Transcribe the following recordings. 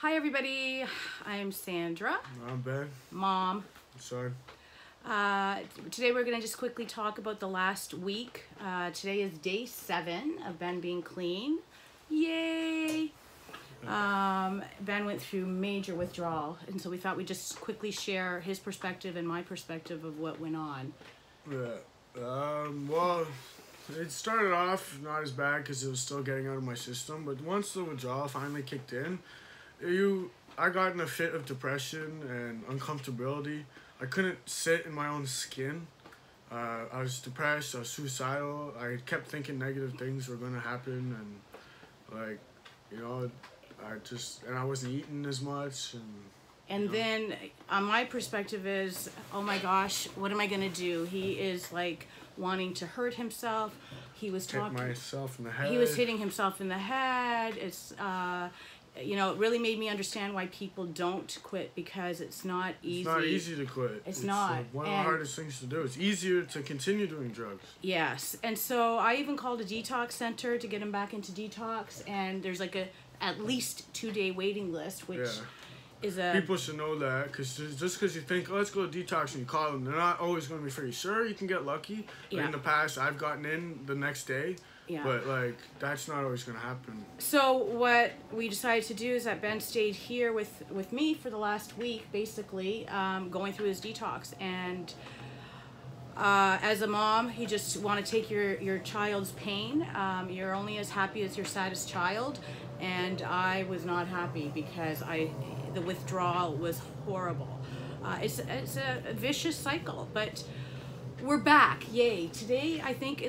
Hi everybody, I'm Sandra, I'm Ben. Mom. Sorry. Today we're going to just quickly talk about the last week. Today is day 7 of Ben being clean. Yay! Ben went through major withdrawal, and so we thought we'd just quickly share his perspective and my perspective of what went on. Yeah. Well, it started off not as bad because it was still getting out of my system, but once the withdrawal finally kicked in, I got in a fit of depression and uncomfortability. I couldn't sit in my own skin. I was depressed. I was suicidal. I kept thinking negative things were gonna happen, and I wasn't eating as much, And then my perspective is, oh my gosh, what am I going to do? He is like wanting to hurt himself. He was hit talking. myself in the head. He was hitting himself in the head. It really made me understand why people don't quit, because it's not easy. It's not easy to quit. It's not. One of the hardest things to do. It's easier to continue doing drugs. Yes. And so I even called a detox center to get him back into detox, and there's like at least 2-day waiting list, which is a... People should know that, because just because you think, oh, let's go to detox, and you call them, they're not always going to be free. Sure, you can get lucky. Yeah. In the past, I've gotten in the next day. Yeah. But, that's not always going to happen. So what we decided to do is that Ben stayed here with me for the last week, basically, going through his detox. And as a mom, you just want to take your child's pain. You're only as happy as your saddest child. And I was not happy because the withdrawal was horrible. It's a vicious cycle, but we're back. Yay. Today, I think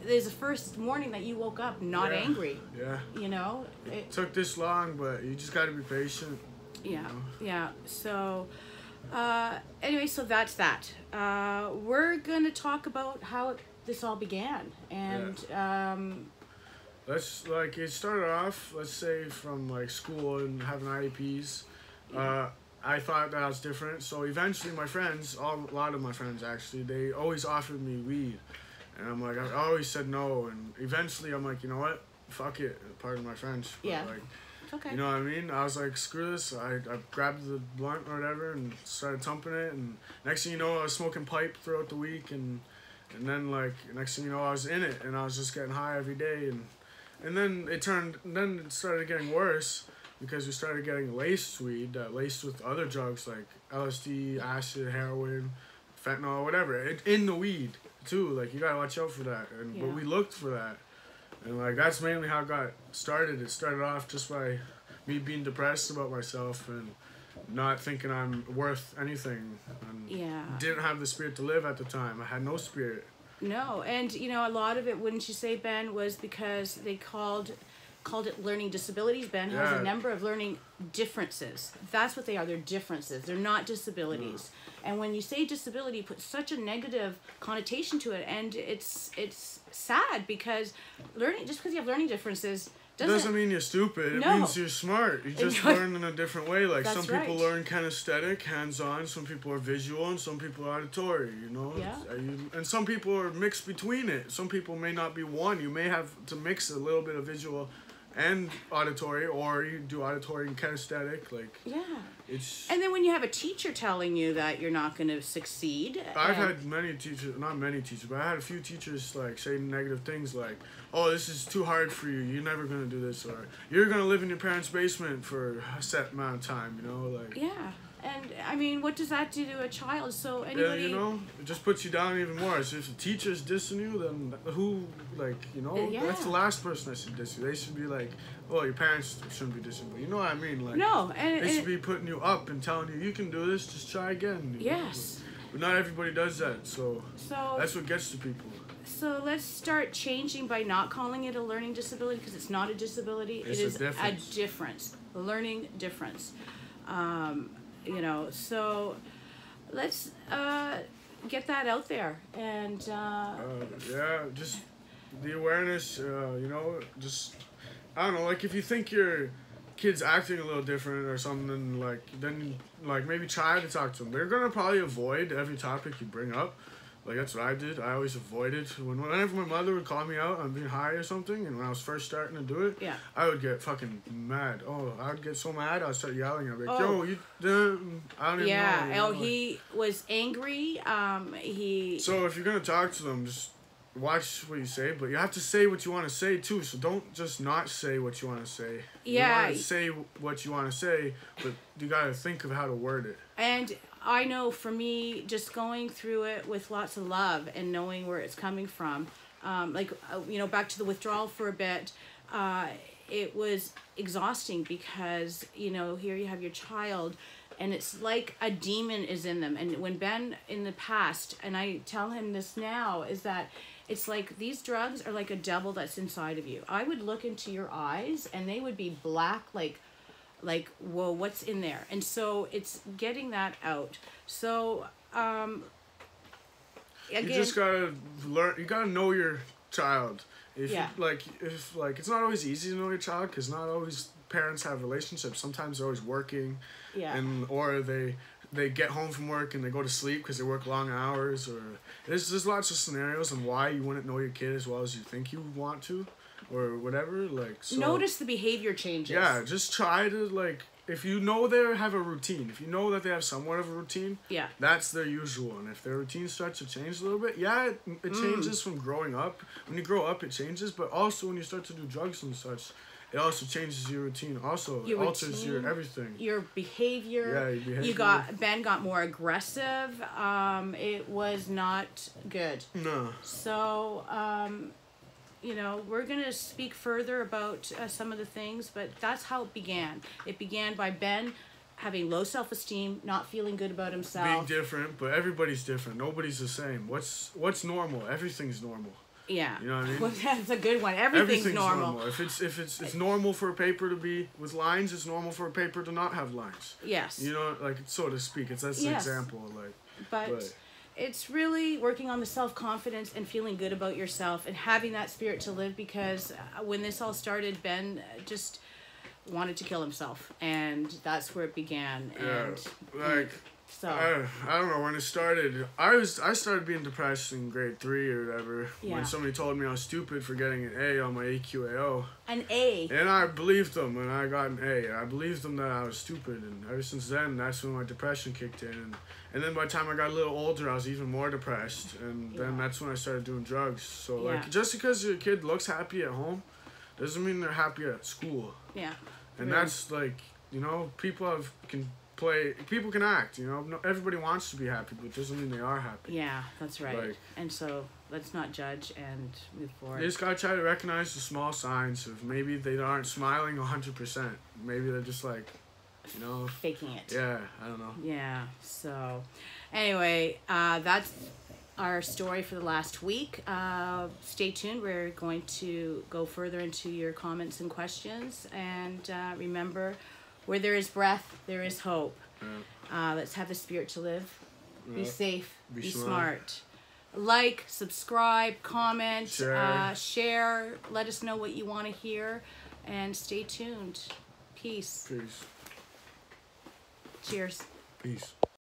there's the first morning that you woke up not angry. Yeah. You know? It took this long, but you just got to be patient. Yeah. You know? Yeah. So, anyway, so that's that. We're going to talk about how this all began. And, it started off, let's say, from, school and having IEPs. I thought that was different. So eventually my friends, a lot of my friends actually, they always offered me weed. And I'm like, I always said no, and eventually I'm like, you know what, fuck it, pardon my French, but it's okay. You know what I mean? I was like, screw this, I grabbed the blunt or whatever and started thumping it, and next thing you know, I was smoking pipe throughout the week, and then, next thing you know, I was in it, and I was just getting high every day, and then it started getting worse, because we started getting laced weed, laced with other drugs, like LSD, acid, heroin, fentanyl, whatever, in the weed. Too, you gotta watch out for that, but we looked for that, and that's mainly how it got started. It started off just by me being depressed about myself and not thinking I'm worth anything, and didn't have the spirit to live at the time. I had no spirit. No, and a lot of it, wouldn't you say, Ben, was because they called it learning disabilities. Ben has a number of learning differences. That's what they are. They're differences. They're not disabilities. And when you say disability, you put such a negative connotation to it, and it's sad, because just because you have learning differences doesn't mean you're stupid. It means you're smart. You just learn in a different way. Some people learn kinesthetic, hands-on. Some people are visual, and some people are auditory. Yeah. And some people are mixed between it. Some people may not be one. You may have to mix a little bit of visual and auditory, or you do auditory and kinesthetic, and then when you have a teacher telling you that you're not going to succeed. I've had many teachers, not many teachers, but I had a few teachers say negative things like, oh, this is too hard for you, you're never going to do this, or you're going to live in your parents' basement for a set amount of time, And I mean, what does that do to a child? So anybody, it just puts you down even more. So if the teacher's dissing you, then who, that's the last person that should diss you. They should be like, oh, your parents shouldn't be dissing you. You know what I mean? They should be putting you up and telling you can do this, just try again. Yes. But not everybody does that, so that's what gets to people. So let's start changing by not calling it a learning disability, because it's not a disability. It is a difference. A learning difference. So let's get that out there, and just the awareness, just, I don't know, if you think your kid's acting a little different or something, then maybe try to talk to them. They're gonna probably avoid every topic you bring up, Like, that's what I did. I always avoided. Whenever my mother would call me out on being high or something, and when I was first starting to do it, Yeah. I would get fucking mad. Oh, I would get so mad, I'd start yelling. I'd be like, Oh. yo, you didn't, I don't even know. Yeah. you Oh, know, like- he was angry. So if you're going to talk to them, just watch what you say, but you have to say what you want to say, too. So don't just not say what you want to say. Yeah. You want to say what you want to say, but you got to think of how to word it. And I know for me, just going through it with lots of love and knowing where it's coming from, back to the withdrawal for a bit, it was exhausting because, here you have your child and it's like a demon is in them. And when Ben in the past, and I tell him this now, is that it's like these drugs are like a devil that's inside of you. I would look into your eyes and they would be black, like, whoa, what's in there? And so it's getting that out. So, again, You just gotta learn. You gotta know your child. If it's not always easy to know your child, because not always parents have relationships. Sometimes they're always working, or they get home from work and they go to sleep because they work long hours. Or there's lots of scenarios on why you wouldn't know your kid as well as you think you want to. Or whatever, so, notice the behavior changes. Yeah, just try to, if you know they have a routine, if you know that they have somewhat of a routine, that's their usual. And if their routine starts to change a little bit, it changes from growing up. When you grow up, it changes, but also when you start to do drugs and such, it also changes your routine. Also, it alters your everything. Your behavior. Yeah, your behavior. Ben got more aggressive. It was not good. No. So, we're going to speak further about some of the things, but that's how it began. It began by Ben having low self-esteem, not feeling good about himself. Being different, but everybody's different. Nobody's the same. What's normal? Everything's normal. Yeah. You know what I mean? Well, that's a good one. Everything's normal. If it's normal for a paper to be with lines, it's normal for a paper to not have lines. Yes. So to speak. That's the example. But it's really working on the self-confidence and feeling good about yourself and having that spirit to live, because when this all started, Ben just wanted to kill himself, and that's where it began. And so I don't know when it started. I started being depressed in grade 3 or whatever when somebody told me I was stupid for getting an A on my AQAO. An A. And I believed them, and I got an A. I believed them that I was stupid, and ever since then, that's when my depression kicked in. And then by the time I got a little older, I was even more depressed, and then that's when I started doing drugs. So just because your kid looks happy at home, doesn't mean they're happy at school. Yeah. And that's people can act, everybody wants to be happy, but it doesn't mean they are happy. Yeah, that's right. And so let's not judge and move forward. You just gotta try to recognize the small signs of maybe they aren't smiling 100%. Maybe they're just faking it. Yeah, I don't know. Yeah, so anyway, that's our story for the last week. Stay tuned. We're going to go further into your comments and questions. And remember, where there is breath, there is hope. Yeah. Let's have the spirit to live. Be Yeah. safe. Be smart. Like, subscribe, comment, share. Let us know what you want to hear. And stay tuned. Peace. Peace. Cheers. Peace.